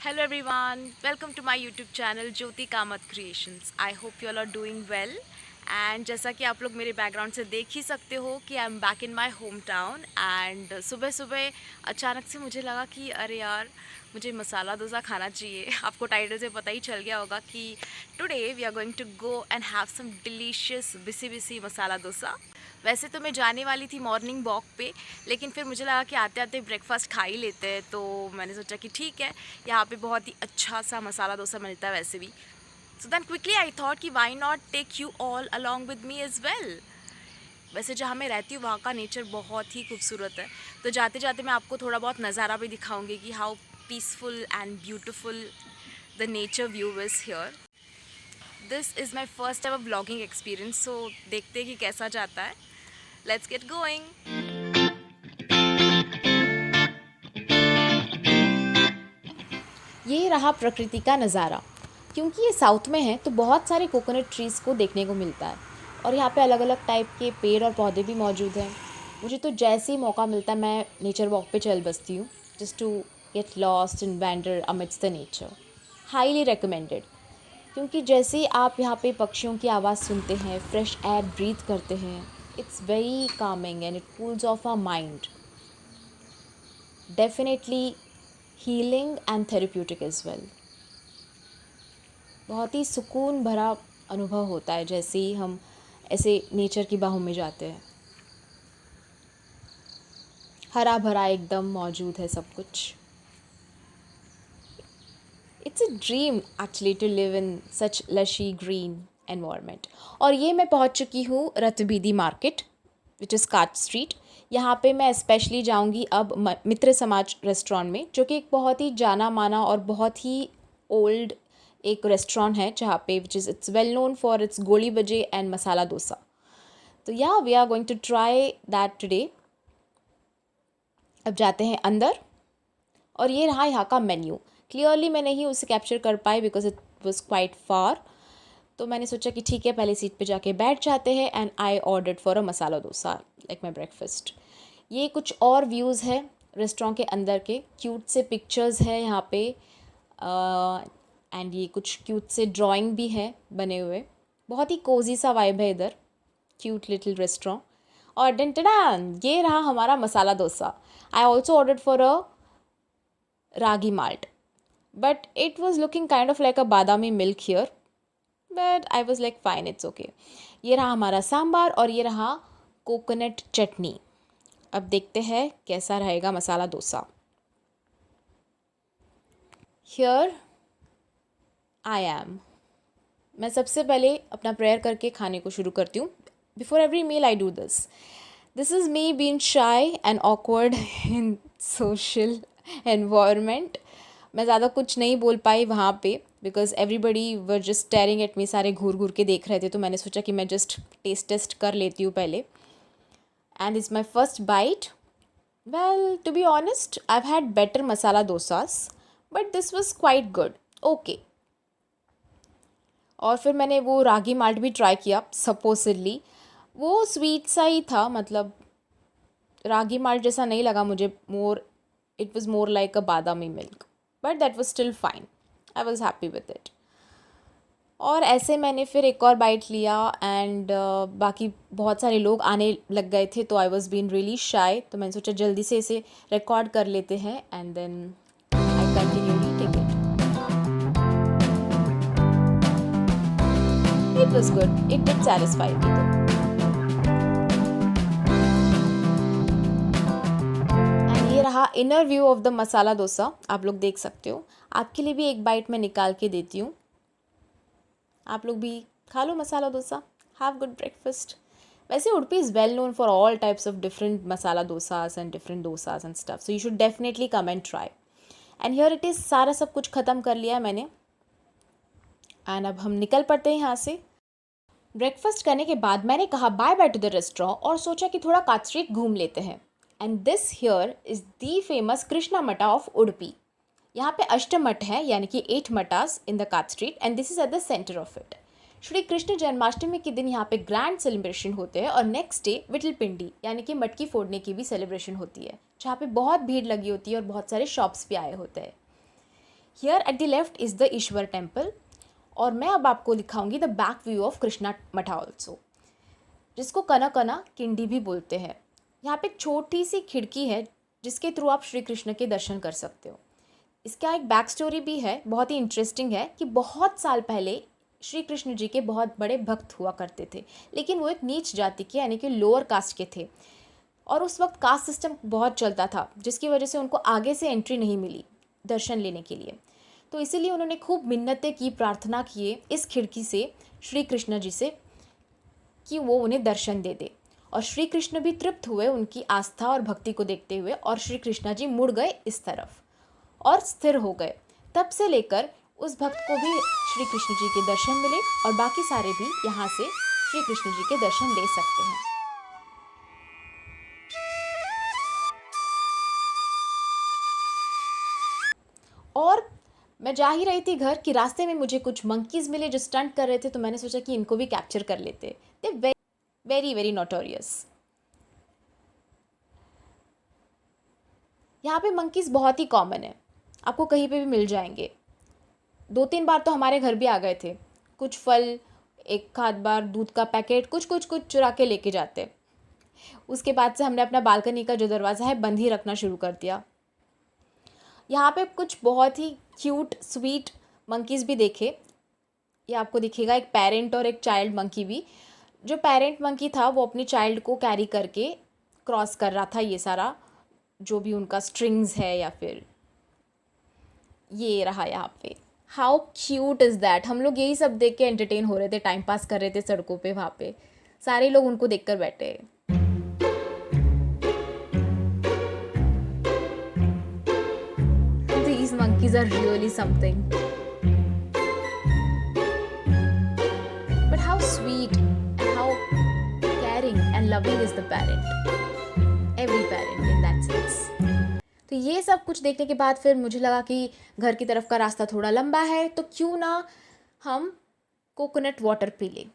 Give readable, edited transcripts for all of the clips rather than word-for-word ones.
Hello everyone, welcome to my YouTube channel Jyoti Kamath Creations. I hope you all are doing well. And जैसा कि आप लोग मेरे background से देख ही सकते हो कि I am back in my home town and सुबह सुबह अचानक से मुझे लगा कि अरे यार मुझे मसाला डोसा खाना चाहिए। आपको टाइटल से पता ही चल गया होगा कि today we are going to go and have some delicious bisi bisi masala dosa. वैसे तो मैं जाने वाली थी मॉर्निंग वॉक पे, लेकिन फिर मुझे लगा कि आते आते ब्रेकफास्ट खा ही लेते हैं, तो मैंने सोचा कि ठीक है, यहाँ पे बहुत ही अच्छा सा मसाला डोसा मिलता है वैसे भी। So then quickly I thought कि why not take you all along with me as well. वैसे जहाँ मैं रहती हूँ वहाँ का नेचर बहुत ही खूबसूरत है, तो जाते जाते मैं आपको थोड़ा बहुत नज़ारा भी दिखाऊंगी कि how peaceful and beautiful the nature view is here. This is my first ever blogging experience, so देखते हैं कि कैसा जाता है। Let's get going. ये रहा प्रकृति का नज़ारा। क्योंकि ये साउथ में है तो बहुत सारे कोकोनट ट्रीज़ को देखने को मिलता है, और यहाँ पे अलग अलग टाइप के पेड़ और पौधे भी मौजूद हैं। मुझे तो जैसे ही मौका मिलता है मैं नेचर वॉक पे चल बसती हूँ, just to get lost in wonder amidst the nature. Highly recommended. क्योंकि जैसे ही आप यहाँ पे पक्षियों की आवाज़ सुनते हैं, फ्रेश एयर ब्रीथ करते हैं, it's very calming and it cools off our mind. Definitely healing and therapeutic as well. बहुत ही सुकून भरा अनुभव होता है जैसे ही हम ऐसे नेचर की बाहों में जाते हैं। हरा भरा एकदम मौजूद है सब कुछ। It's a dream actually to live in such lush green environment. और ये मैं पहुंच चुकी हूँ Rathabeedi market, which is car street. यहाँ पे मैं स्पेशली जाऊँगी अब मित्र समाज रेस्टोरेंट में, जो कि एक बहुत ही जाना माना और बहुत ही ओल्ड एक रेस्टोरेंट है, जहाँ पे which is it's well known for its goli baje and masala dosa. तो yeah we are going to try that today. अब जाते हैं अंदर, और ये रहा यहाँ का मेन्यू। क्लियरली मैं नहीं उसे कैप्चर कर पाई because it was quite far, तो मैंने सोचा कि ठीक है पहले सीट पे जाके बैठ जाते हैं। And I ordered for a masala dosa like my breakfast. ये कुछ और व्यूज़ है रेस्टोरेंट के अंदर के, क्यूट से पिक्चर्स है यहाँ पे, एंड ये कुछ क्यूट से ड्राइंग भी है बने हुए। बहुत ही कोजी सा वाइब है इधर, क्यूट लिटिल रेस्टोरेंट। और डन ये रहा हमारा masala dosa. I also ordered for a ragi malt, but it was looking kind of like a badami milk here, but I was like fine, it's okay. ये रहा हमारा सांबार और ये रहा कोकोनट चटनी। अब देखते हैं कैसा रहेगा masala dosa. Here I am। मैं सबसे पहले अपना प्रेयर करके खाने को शुरू करती हूँ। Before every meal I do this. This is me being shy and awkward in social environment. मैं ज़्यादा कुछ नहीं बोल पाई वहाँ पे because everybody were just staring at me. सारे घूर घूर के देख रहे थे, तो मैंने सोचा कि मैं जस्ट टेस्ट कर लेती हूँ पहले। And it's my first bite. Well to be honest I have had better masala dosas, but this was quite good, okay. और फिर मैंने वो रागी माल्ट भी ट्राई किया। सपोजिडली वो स्वीट सा ही था, मतलब रागी माल्ट जैसा नहीं लगा मुझे। More it was more like a Badami milk, but that was still fine. I was happy with it. और ऐसे मैंने फिर एक और बाइट लिया एंड बाकी बहुत सारे लोग आने लग गए थे, तो आई वॉज बीन रियली शाई, तो मैंने सोचा जल्दी से इसे रिकॉर्ड कर लेते हैं। And then I continue eating it. It was good, it did satisfy me though। And ये रहा inner view of the masala dosa, आप लोग देख सकते हो। आपके लिए भी एक बाइट मैं निकाल के देती हूँ, आप लोग भी खा लो masala dosa. Have good breakfast. वैसे Udupi is well known for all types of different masala dosas and different dosas and stuff, so you should definitely come and try. And here it is, सारा सब कुछ ख़त्म कर लिया है मैंने। एंड अब हम निकल पड़ते हैं यहाँ से। ब्रेकफास्ट करने के बाद मैंने कहा bye bye to the restaurant और सोचा कि थोड़ा काट स्ट्रीट घूम लेते हैं। And this here is the famous Krishna Matha of Udupi. यहाँ पे अष्टमठ है, यानी कि 8 मठास इन द काट street, and this is at the centre of it. Shri Krishna Janmashtami के दिन यहाँ पे ग्रैंड सेलिब्रेशन होते हैं, और नेक्स्ट डे विटल पिंडी यानी कि मटकी फोड़ने की भी सेलिब्रेशन होती है, जहाँ पे बहुत भीड़ लगी होती है और बहुत सारे शॉप्स भी आए होते हैं। Here at the left is the Ishwar temple, और मैं अब आपको दिखाऊंगी the back view of Krishna मठा ऑल्सो, जिसको कना कना किंडी भी बोलते हैं। यहाँ पे एक छोटी सी खिड़की है जिसके थ्रू आप श्री कृष्ण के दर्शन कर सकते हो। इसका एक बैक स्टोरी भी है, बहुत ही इंटरेस्टिंग है कि बहुत साल पहले श्री कृष्ण जी के बहुत बड़े भक्त हुआ करते थे, लेकिन वो एक नीच जाति के यानी कि लोअर कास्ट के थे, और उस वक्त कास्ट सिस्टम बहुत चलता था, जिसकी वजह से उनको आगे से एंट्री नहीं मिली दर्शन लेने के लिए। तो इसीलिए उन्होंने खूब मिन्नतें की, प्रार्थना किए इस खिड़की से श्री कृष्ण जी से कि वो उन्हें दर्शन दे दे, और श्री कृष्ण भी तृप्त हुए उनकी आस्था और भक्ति को देखते हुए, और श्री कृष्ण जी मुड़ गए इस तरफ और स्थिर हो गए। तब से लेकर उस भक्त को भी श्री कृष्ण जी के दर्शन मिले, और बाकी सारे भी यहाँ से श्री कृष्ण जी के दर्शन ले सकते हैं। और मैं जा ही रही थी घर कि रास्ते में मुझे कुछ मंकीज़ मिले जो स्टंट कर रहे थे, तो मैंने सोचा कि इनको भी कैप्चर कर लेते। They very very notorious. यहाँ पे मंकीज़ बहुत ही कॉमन है, आपको कहीं पे भी मिल जाएंगे। 2-3 बार तो हमारे घर भी आ गए थे। कुछ फल, एक आध बार दूध का पैकेट, कुछ चुरा के लेके जाते। उसके बाद से हमने अपना बालकनी का जो दरवाज़ा है बंद ही रखना शुरू कर दिया। यहाँ पे कुछ बहुत ही क्यूट स्वीट मंकीज़ भी देखे। ये आपको दिखेगा एक पेरेंट और एक चाइल्ड मंकी भी। जो पेरेंट मंकी था वो अपनी चाइल्ड को कैरी करके क्रॉस कर रहा था ये सारा जो भी उनका स्ट्रिंग्स है, या फिर ये रहा यहाँ पे। How cute is that. हम लोग यही सब देख के एंटरटेन हो रहे थे, टाइम पास कर रहे थे सड़कों पे। वहाँ पे सारे लोग उनको देखकर बैठे। These monkeys are really something. But how sweet and how caring and loving is the parent. Every parent in that sense. तो ये सब कुछ देखने के बाद फिर मुझे लगा कि घर की तरफ का रास्ता थोड़ा लंबा है, तो क्यों ना हम कोकोनट वाटर पी लें।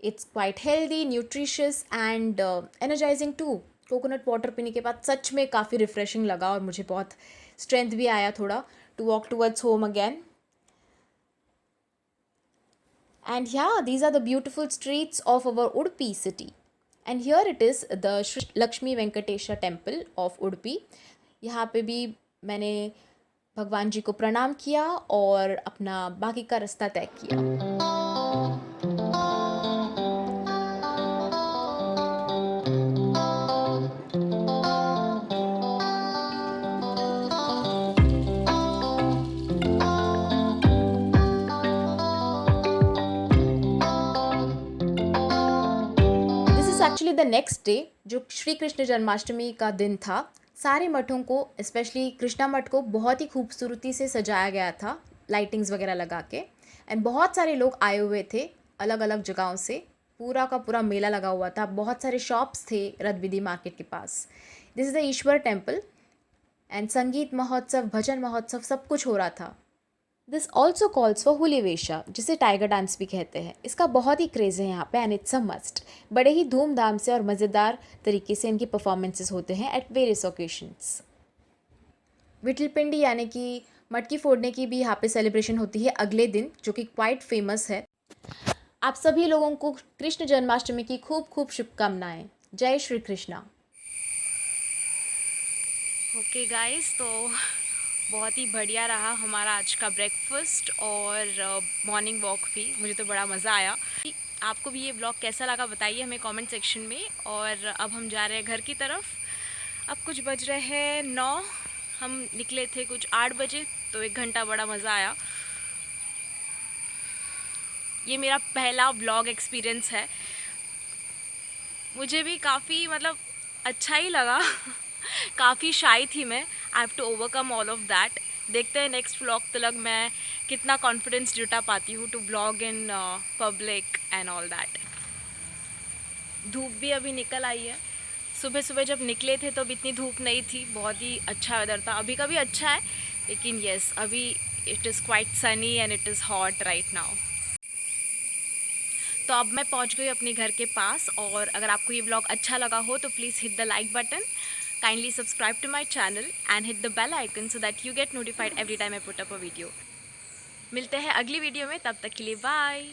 It's quite healthy, nutritious and energising too. Coconut water पीने के बाद सच में काफ़ी रिफ्रेशिंग लगा, और मुझे बहुत स्ट्रेंथ भी आया थोड़ा to walk towards home again. And yeah, these are the beautiful streets of our Udupi city. And here it is the Shri Lakshmi Venkatesha temple of Udupi. यहाँ पे भी मैंने भगवान जी को प्रणाम किया और अपना बाकी का रास्ता तय किया। एक्चुअली द नेक्स्ट डे जो श्री कृष्ण जन्माष्टमी का दिन था, सारे मठों को, स्पेशली कृष्णा मठ को बहुत ही खूबसूरती से सजाया गया था, लाइटिंग्स वगैरह लगा के। एंड बहुत सारे लोग आए हुए थे अलग अलग जगहों से, पूरा का पूरा मेला लगा हुआ था। बहुत सारे शॉप्स थे रथविधि मार्केट के पास। This is the Ishwar temple, and संगीत महोत्सव, भजन महोत्सव, सब कुछ हो रहा था। This also calls for Huli Vesha, जिसे टाइगर डांस भी कहते हैं। इसका बहुत ही क्रेज़ है यहाँ पे, एंड इट्स अ मस्ट। बड़े ही धूमधाम से और मज़ेदार तरीके से इनकी परफॉर्मेंसेस होते हैं एट वेरियस ओकेशंस। विठल पिंडी यानी कि मटकी फोड़ने की भी यहाँ पे सेलिब्रेशन होती है अगले दिन, जो कि क्वाइट फेमस है। आप सभी लोगों को कृष्ण जन्माष्टमी की खूब खूब शुभकामनाएं। जय श्री कृष्णा। ओके गाइस, तो बहुत ही बढ़िया रहा हमारा आज का ब्रेकफास्ट और मॉर्निंग वॉक भी। मुझे तो बड़ा मज़ा आया। आपको भी ये ब्लॉग कैसा लगा बताइए हमें कमेंट सेक्शन में। और अब हम जा रहे हैं घर की तरफ। अब कुछ बज रहे हैं 9, हम निकले थे कुछ 8 बजे, तो 1 घंटा बड़ा मज़ा आया। ये मेरा पहला ब्लॉग एक्सपीरियंस है, मुझे भी काफ़ी मतलब अच्छा ही लगा। काफ़ी शाई थी मैं। I have to overcome all of that. देखते हैं नेक्स्ट व्लॉग तक मैं कितना कॉन्फिडेंस जुटा पाती हूँ to blog in public and all that. धूप भी अभी निकल आई है। सुबह सुबह जब निकले थे तो अब इतनी धूप नहीं थी, बहुत ही अच्छा वेदर था। अभी का भी अच्छा है, लेकिन येस अभी it is quite Sunny and it is hot right now. तो अब मैं पहुंच गई अपने घर के पास, और अगर आपको ये व्लॉग अच्छा लगा हो तो please hit the like button, Kindly subscribe to my channel and hit the bell icon so that you get notified every time I put up a video. मिलते हैं अगली वीडियो में, तब तक के लिए बाय.